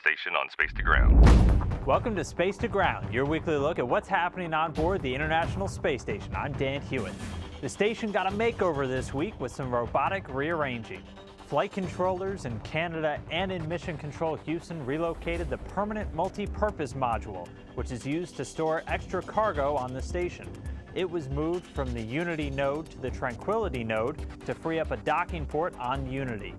station on Space to Ground. Welcome to Space to Ground, your weekly look at what's happening on board the International Space Station. I'm Dan Hewitt. The station got a makeover this week with some robotic rearranging. Flight controllers in Canada and in Mission Control Houston relocated the permanent multi-purpose module, which is used to store extra cargo on the station. It was moved from the Unity node to the Tranquility node to free up a docking port on Unity.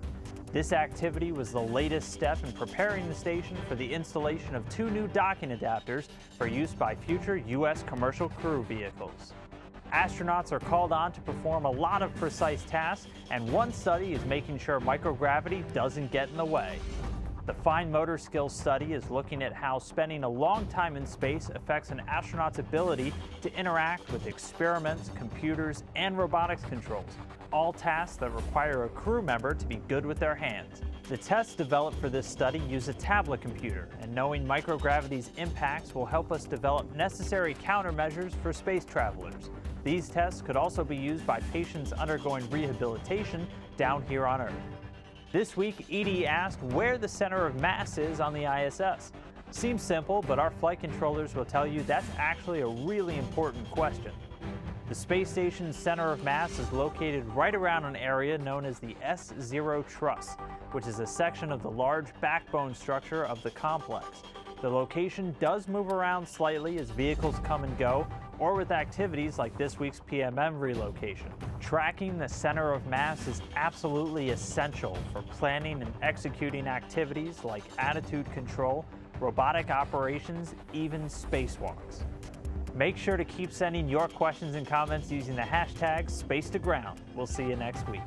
This activity was the latest step in preparing the station for the installation of 2 new docking adapters for use by future U.S. commercial crew vehicles. Astronauts are called on to perform a lot of precise tasks, and one study is making sure microgravity doesn't get in the way. The Fine Motor Skills study is looking at how spending a long time in space affects an astronaut's ability to interact with experiments, computers, and robotics controls, all tasks that require a crew member to be good with their hands. The tests developed for this study use a tablet computer, and knowing microgravity's impacts will help us develop necessary countermeasures for space travelers. These tests could also be used by patients undergoing rehabilitation down here on Earth. This week, Edie asked where the center of mass is on the ISS. Seems simple, but our flight controllers will tell you that's actually a really important question. The space station's center of mass is located right around an area known as the S0 truss, which is a section of the large backbone structure of the complex. The location does move around slightly as vehicles come and go, or with activities like this week's PMM relocation. Tracking the center of mass is absolutely essential for planning and executing activities like attitude control, robotic operations, even spacewalks. Make sure to keep sending your questions and comments using the hashtag #SpaceToGround. We'll see you next week.